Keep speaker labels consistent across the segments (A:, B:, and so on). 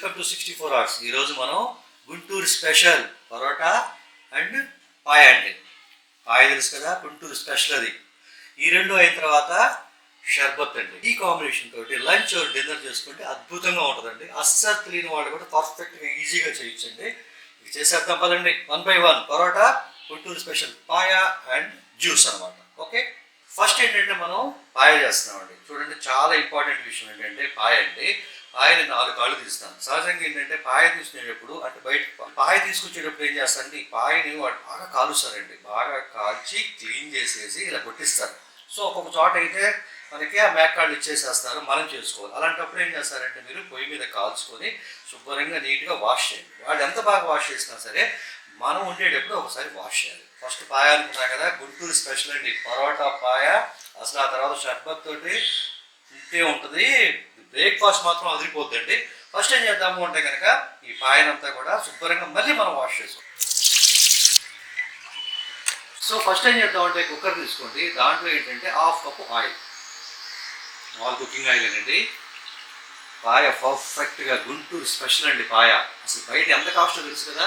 A: Welcome to 64 hours. ఈరోజు మనం Guntur special parotta and పాయ అండి. పాయ తెలుసు కదా, గుంటూరు స్పెషల్ అది. ఈ రెండు అయిన తర్వాత షర్బత్ అండి. ఈ కాంబినేషన్ తోటి లంచ్ ఆర్ డిన్నర్ చేసుకుంటే అద్భుతంగా ఉంటుందండి. అస్సలు తెలియని వాళ్ళు కూడా పర్ఫెక్ట్గా ఈజీగా చేయొచ్చండి. ఇది చేసేద్దాం పదండి. 1 by 1 parotta, Guntur special paya and juice అనమాట. ఓకే, ఫస్ట్ ఏంటంటే మనం పాయ చేస్తున్నామండి. చూడండి, చాలా ఇంపార్టెంట్ విషయం ఏంటంటే పాయ అండి. పాయని 4 కాళ్ళు తీస్తాను. సహజంగా ఏంటంటే పాయ తీసుకునేటప్పుడు అంటే బయట పాయ తీసుకొచ్చేటప్పుడు ఏం చేస్తారంటే ఈ పాయని వాడు బాగా కాలుస్తారండి. బాగా కాల్చి క్లీన్ చేసేసి ఇలా కొట్టిస్తారు. సో ఒక్కొక్క చోట అయితే మనకి ఆ మేకాళ్ళు ఇచ్చేసేస్తారు, మనం చేసుకోవాలి. అలాంటప్పుడు ఏం చేస్తారంటే మీరు పొయ్యి మీద కాల్చుకొని శుభ్రంగా నీట్గా వాష్ చేయండి. వాళ్ళు ఎంత బాగా వాష్ చేసినా సరే మనం ఉండేటప్పుడు ఒకసారి వాష్ చేయాలి. ఫస్ట్ పాయ అనుకున్నా కదా, గుంటూరు స్పెషల్ అండి పరోటా పాయ. అసలు ఆ తర్వాత షర్బత్ తోటి ఇంతే ఉంటుంది. బ్రేక్ఫాస్ట్ మాత్రం అదిరిపోద్దండి. ఫస్ట్ ఏం చేద్దాము అంటే కనుక ఈ పాయనంతా కూడా శుభ్రంగా మళ్ళీ మనం వాష్ చేసుకోవాలి. సో ఫస్ట్ ఏం చేద్దామంటే కుక్కర్ తీసుకోండి. దాంట్లో ఏంటంటే 1/2 cup oil, all cooking oil అండి. పాయ పర్ఫెక్ట్గా గుంటూరు స్పెషల్ అండి పాయ. అసలు బయట ఎంత కాస్టో తెలుసు కదా,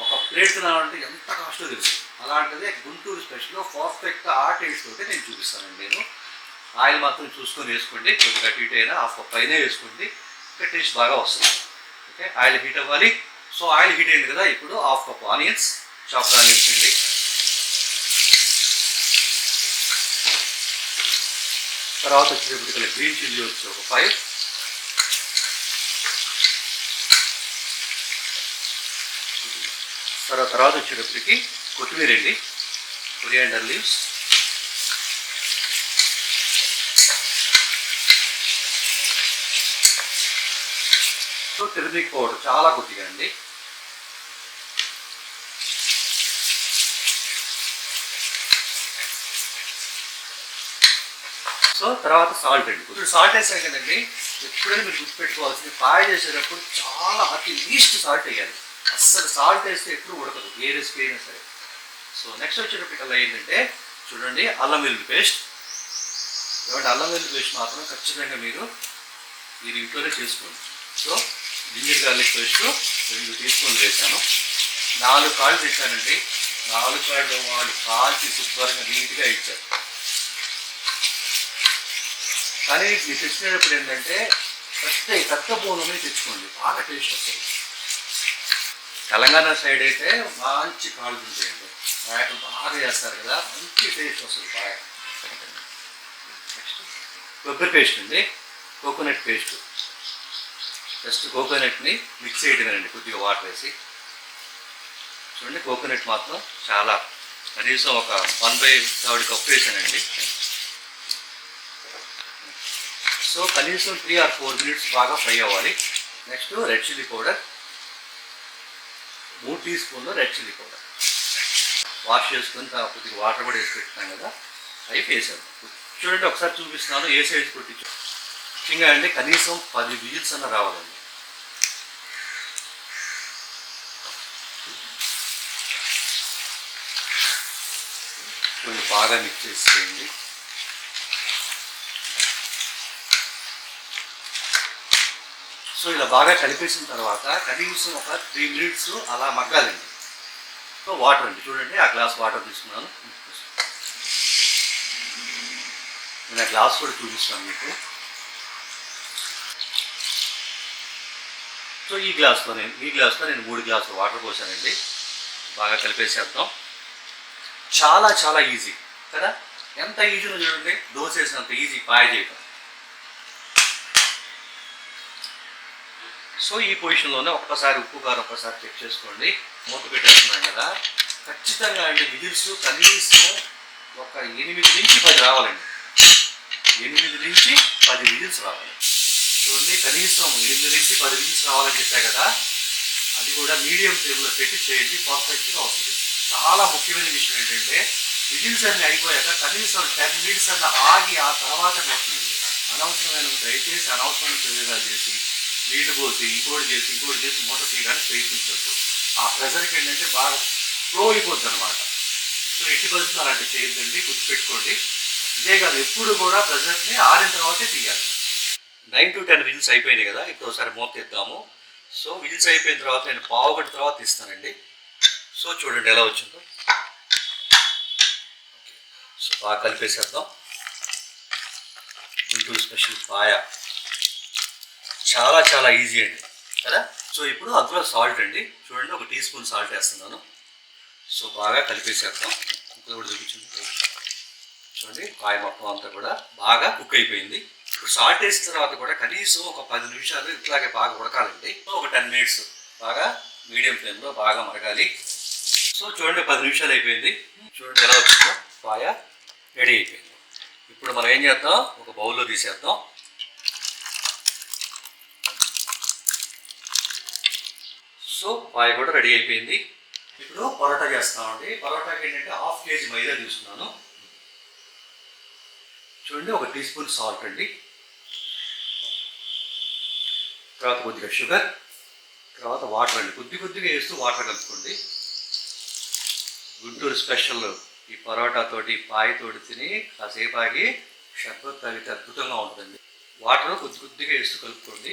A: ఒక ప్లేట్ తినాలంటే ఎంత కాస్టో తెలుసు. అలాంటిదే గుంటూరు స్పెషల్ పర్ఫెక్ట్గా ఆ టేస్ట్ తోటి నేను చూపిస్తానండి. నేను ఆయిల్ మాత్రం చూసుకొని వేసుకోండి. కొద్దిగా హీట్ అయినా 1/2 కప్ పైనే వేసుకోండి, ఇంకా టేస్ట్ బాగా వస్తుంది. ఓకే, ఆయిల్ హీట్ అవ్వాలి. సో ఆయిల్ హీట్ అయింది కదా, ఇప్పుడు 1/2 కప్ ఆనియన్స్, చాప్డ్ ఆనియన్స్ అండి. తర్వాత వచ్చేటప్పటికి గ్రీన్ చిల్లీ వచ్చి ఒక 5, తర్వాత వచ్చేటప్పటికి కొత్తిమీర అండి, కొరియాండర్ లీవ్స్, టర్మరిక్ పౌడర్ చాలా కొద్దిగా అండి. సో తర్వాత సాల్ట్ అండి. ఇప్పుడు సాల్ట్ వేసాం కదండి, ఎప్పుడైనా మీరు గుర్తుపెట్టుకోవాల్సింది పాయ చేసేటప్పుడు చాలా అతి లీస్ట్ సాల్ట్ వేయాలి. అస్సలు సాల్ట్ వేస్తే ఎప్పుడు ఉడకదు ఏ రెసిపీ అయినా సరే. సో నెక్స్ట్ వచ్చేటప్పటికల్లా ఏంటంటే చూడండి, అల్లం వెల్లుల్లి పేస్ట్. ఏమంటే అల్లం వెల్లుల్లి పేస్ట్ మాత్రం ఖచ్చితంగా మీరు ఇంట్లోనే చేసుకోండి. So ginger garlic paste 2 tea స్పూన్లు వేసాను. 4 కాళ్ళు తెచ్చానండి. 4 కాళ్ళు వాళ్ళు కాల్చి శుభ్రంగా నీట్గా ఇచ్చారు. కానీ మీరు తెచ్చినప్పుడు ఏంటంటే పెద్ద బోనమే తెచ్చుకోండి, బాగా టేస్ట్ వస్తుంది. తెలంగాణ సైడ్ అయితే మంచి కాళ్ళు ఉంటాయండి, వాటిని బాగా చేస్తారు కదా, మంచి టేస్ట్ వస్తుంది బాగా. నెక్స్ట్ కొబ్బరి పేస్ట్ అండి, కోకోనట్ పేస్ట్. జస్ట్ కోకోనట్ని మిక్స్ చేయడమేనండి, కొద్దిగా వాటర్ వేసి. చూడండి, కోకోనట్ మాత్రం చాలా కనీసం ఒక 1/3 కప్ వేసానండి. సో కనీసం 3 or 4 minutes బాగా ఫ్రై అవ్వాలి. Next red chilli powder, 3 tea స్పూన్లు రెడ్ చిల్లీ పౌడర్. వాష్ చేసుకుని కొద్దిగా వాటర్ కూడా వేసి పెట్టుకున్నాం కదా, అవి వేసాను. చూడండి, ఒకసారి చూపిస్తున్నాను ఏ సైజ్ కొట్టించు. ముఖ్యంగా అండి కనీసం 10 విజిల్స్ అన్న రావాలండి. కొంచెం బాగా మిక్స్ చేసేయండి. సో ఇలా బాగా కలిపేసిన తర్వాత కనీసం ఒక 3 minutes అలా మగ్గాలండి. సో వాటర్ అండి, చూడండి ఆ గ్లాస్ వాటర్ తీసుకున్నాను. నేను ఆ గ్లాస్ కూడా చూపిస్తాను మీకు. సో ఈ గ్లాస్లో నేను 3 గ్లాసులు వాటర్ పోసానండి. బాగా కలిపేసేద్దాం. చాలా చాలా ఈజీ కదా, ఎంత ఈజీనో చూడండి. దోశ వేసినంత ఈజీ పాయ చేయడం. సో ఈ పొజిషన్లోనే ఒక్కసారి ఉప్పు కారం ఒక్కసారి చెక్ చేసుకోండి. మూత పెట్టేస్తున్నాం కదా, ఖచ్చితంగా అండి విజిల్స్ కనీసం ఒక 8 నుంచి 10 రావాలండి. 8 నుంచి 10 విజిల్స్ రావాలి. చూడండి, కనీసం 8 నుంచి 10 విజిల్స్ రావాలని చెప్పా కదా, అది కూడా మీడియం ఫ్లేమ్లో పెట్టి చేయండి, పర్ఫెక్ట్గా వస్తుంది. చాలా ముఖ్యమైన విషయం ఏంటంటే విజిల్స్ అన్ని అయిపోయాక కనీసం 10 minutes అన్న ఆగి ఆ తర్వాత వస్తుంది. అనవసరమైన దయచేసి అనవసరమైన ప్రయోగాలు చేసి నీళ్లు పోసి ఇంకోటి చేసి మూత తీయడానికి ప్రయత్నించద్దు. ఆ ప్రెషర్కి ఏంటంటే బాగా ఫ్లో అయిపోద్ది అనమాట. సో ఎట్టి పరిస్థితులు అలాంటివి చేయొద్దండి, గుర్తుపెట్టుకోండి. ఇదే కాదు, ఎప్పుడు కూడా ప్రెషర్ని ఆరిన తర్వాతే తీయాలి. 9 to 10 విజిల్స్ అయిపోయినాయి కదా, ఇప్పుడు ఒకసారి మూత తీద్దాము. సో విజిల్స్ అయిపోయిన తర్వాత నేను పావు గంట తర్వాత తీస్తానండి. సో చూడండి ఎలా వచ్చిందో. సో బాగా కలిపేసేద్దాం. గుంటూరు స్పెషల్ పాయ చాలా చాలా ఈజీ అండి కదా. సో ఇప్పుడు అందులో సాల్ట్ అండి, చూడండి 1 టీ స్పూన్ సాల్ట్ వేస్తున్నాను. సో బాగా కలిపేసేద్దాం. ఇంకా కూడా చూపించింది చూడండి, పాయ మొత్తం అంతా కూడా బాగా కుక్ అయిపోయింది. ఇప్పుడు సాల్ట్ వేసిన తర్వాత కూడా కనీసం ఒక 10 నిమిషాలు ఇట్లాగే బాగా ఉడకాలండి. ఒక 10 మినిట్స్ బాగా మీడియం ఫ్లేమ్లో బాగా మరగాలి. సో చూడండి 10 నిమిషాలు అయిపోయింది. చూడండి ఎలా వచ్చిందో, పాయ రెడీ అయిపోయింది. ఇప్పుడు మనం ఏం చేద్దాం, ఒక బౌల్లో తీసేద్దాం. సో పాయ కూడా రెడీ అయిపోయింది. ఇప్పుడు పరోటా చేస్తామండి. పరోటాకి ఏంటంటే 1/2 kg మైదా తీసుకున్నాను. చూడండి 1 టీ స్పూన్ సాల్ట్ అండి, తర్వాత కొద్దిగా షుగర్, తర్వాత వాటర్ అండి. కొద్దిగా వేస్తూ వాటర్ కలుపుకోండి. గుంటూరు స్పెషల్ ఈ పరోటా తోటి పాయతోటి తిని కాసేపు ఆగి షర్బత్ తాగితే అద్భుతంగా ఉంటుందండి. వాటర్ కొద్దిగా వేస్తూ కలుపుకోండి.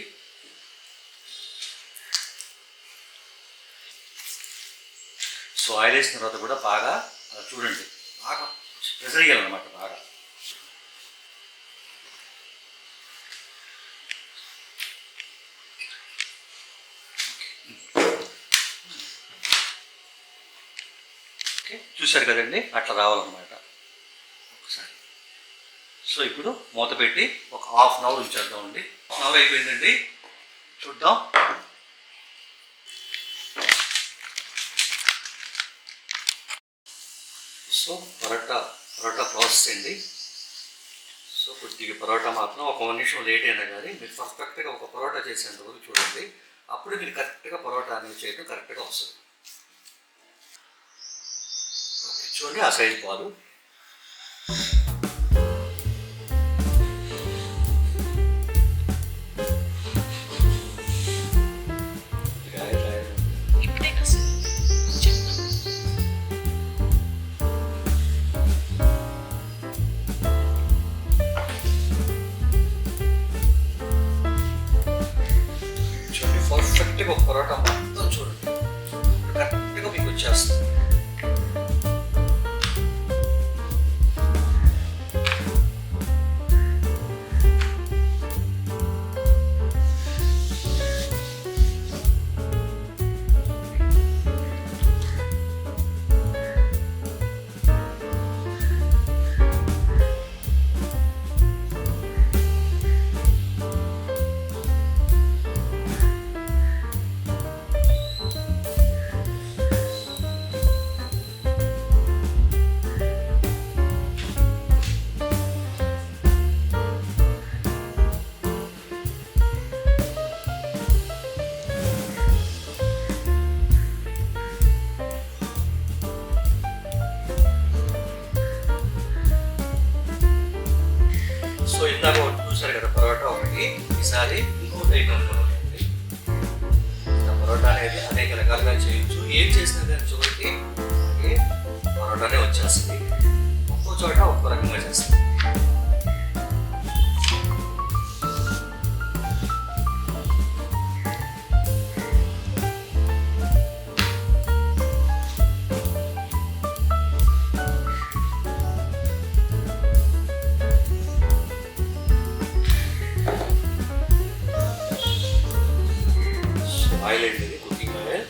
A: సో ఆయిల్ వేసిన తర్వాత కూడా బాగా చూడండి, బాగా ప్రెజర్ చేయాలన్నమాట. బాగా ఓకే, చూశారు కదండి, అట్లా రావాలన్నమాట ఒకసారి. సో ఇప్పుడు మూత పెట్టి ఒక 1/2 అవర్ ఉంచేద్దామండి. 1 అవర్ అయిపోయిందండి, చూద్దాం. సో పరోటా ప్రాసెస్ అండి. సో కొద్దిగా పరోటా మాత్రం ఒక 1 నిమిషం లేట్ అయినా కానీ మీరు పర్ఫెక్ట్గా ఒక పరోటా చేసేంత వరకు చూడండి. అప్పుడు మీరు కరెక్ట్గా పరోటా అనేది చేయడం కరెక్ట్గా వస్తుంది. ఓకే చూడండి, ఆ సైజ్ బాదు. పర్ఫెక్ట్గా ఒక పరోటా మొత్తం చూడండి, కరెక్ట్గా మీకు వచ్చేస్తుంది. సో ఇందాక ఒకటి చూసారు కదా పరోటా ఒకటి, ఈసారి ఇంకొక ఐటమ్ పరోటా అండి. పరోటా అనేది అనేక రకాలుగా చేయొచ్చు. ఏం చేసినా కానీ చూడండి పరోటానే వచ్చేస్తుంది. ఒక్కో చోట ఒక్కో రకంగా చేస్తుంది. ఆయిల్ అండి, కుకింగ్ ఆయిల్.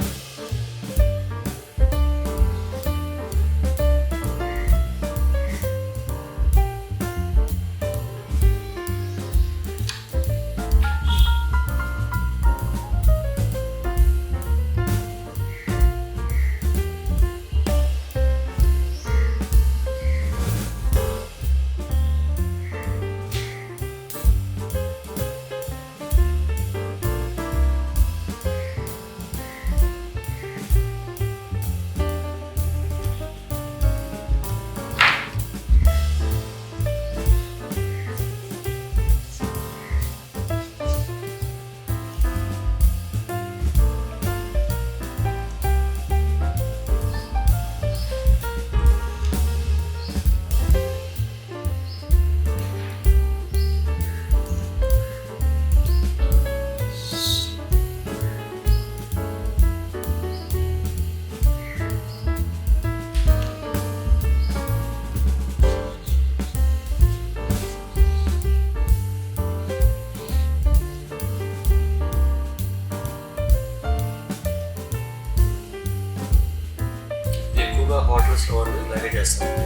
A: హోటల్స్లో వాళ్ళు ఇలాగే చేస్తారండి.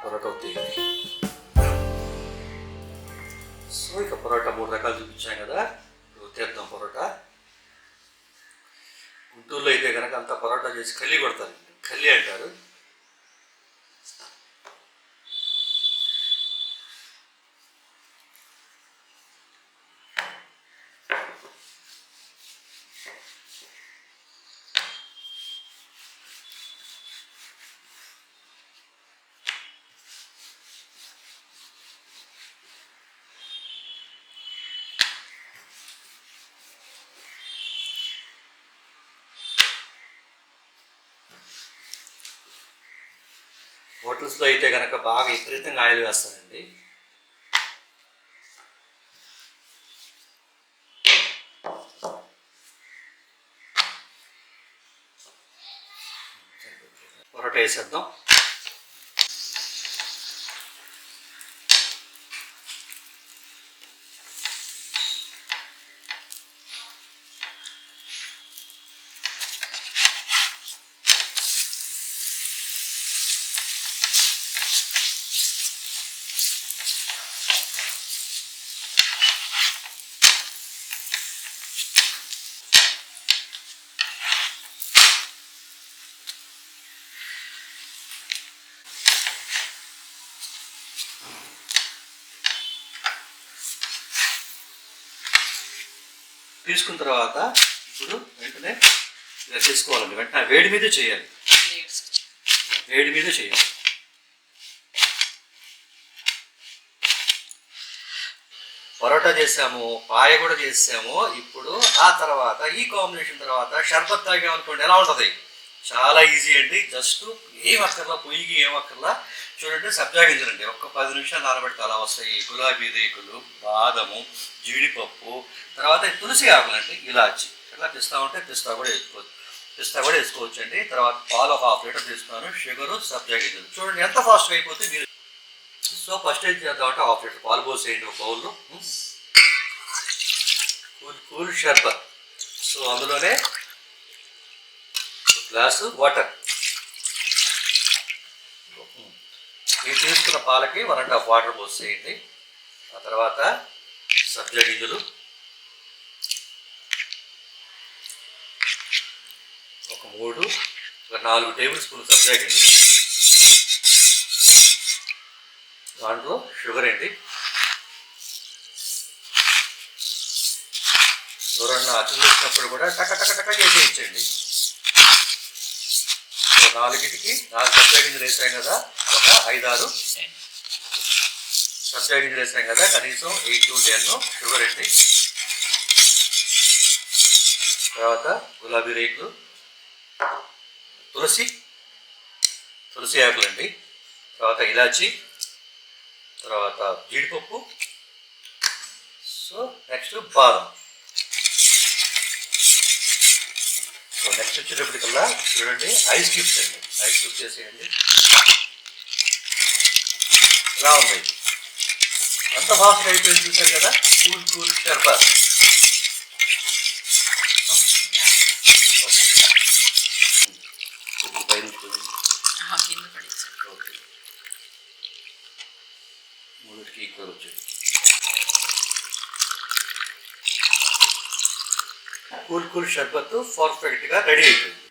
A: పరోటా అవుతాయి. సో ఇక పరోటా 3 రకాలు చూపించాం కదా, తీద్దాం పరోటా. గుంటూరులో అయితే కనుక అంతా పరోటా చేసి కల్లి కొడతారు, కల్లి అంటారు. హోటల్స్లో అయితే కనుక బాగా విపరీతంగా ఆయిల్ వేస్తారండి. పరోటా వేసేద్దాం. తీసుకున్న తర్వాత ఇప్పుడు వెంటనే ఇలా చేసుకోవాలండి. వెంటనే వేడి మీదే చేయాలి, వేడి మీదే చేయాలి. పరోటా చేసాము, పాయ కూడా చేసాము. ఇప్పుడు ఆ తర్వాత ఈ కాంబినేషన్ తర్వాత షర్బత్ తాగామనుకోండి ఎలా ఉంటుంది? చాలా ఈజీ అండి. జస్ట్ ఏం అక్కర్లా, పొయ్యికి ఏం అక్కర్లా. చూడండి, సబ్జా గింజలండి ఒక్క 10 నిమిషాలు నానబెడితే అలా వస్తాయి. గులాబీ రేకులు, బాదము, జీడిపప్పు, తర్వాత తులసి ఆకులండి, ఇలాచి. ఇట్లా పిస్తా ఉంటే పిస్తా కూడా వేసుకోవచ్చు అండి. తర్వాత పాలు ఒక 1/2 లీటర్ తీసుకున్నాను, షుగరు, సబ్జా గింజలు. చూడండి ఎంత ఫాస్ట్గా అయిపోతే మీరు. సో ఫస్ట్ ఏం చేద్దామంటే 1/2 లీటర్ పాలు పోసేయండి ఒక బౌల్లో. కూల్ షర్బత్. సో అందులోనే గ్లాసు వాటర్. మీరు తీసుకున్న పాలకి 1.5 వాటర్ పోసేయండి. ఆ తర్వాత సబ్జా గింజలు ఒక 4 టేబుల్ స్పూన్లు సబ్జా గింజలు. దాంట్లో షుగర్ అండి. ఎవరన్నా అతిథులు వచ్చినప్పుడు కూడా టక చేసేయించండి. 4కి 4 సబ్జా గింజలు వేసాం కదా, ఒక 5-6 సబ్జా గింజలు వేసాం కదా, కనీసం 8 to 10 షుగర్ అండి. తర్వాత గులాబీ రేకులు, తులసి ఆకులండి, తర్వాత ఇలాచి, తర్వాత జీడిపప్పు. సో నెక్స్ట్ బాదం. సో నెక్స్ట్ వచ్చేటప్పటికల్లా చూడండి ఐస్ క్యూబ్స్ అండి. ఐస్ క్యూబ్స్ చేసేయండి. ఇలా ఉంది, అంత ఫాస్ట్గా అయిపోయింది. చూసారు కదా, కూల్ షర్బత్. మూడిటికి ఈక్వల్ వచ్చాయి. కూల్ షర్బత్ పర్ఫెక్ట్గా రెడీ అయిపోయింది.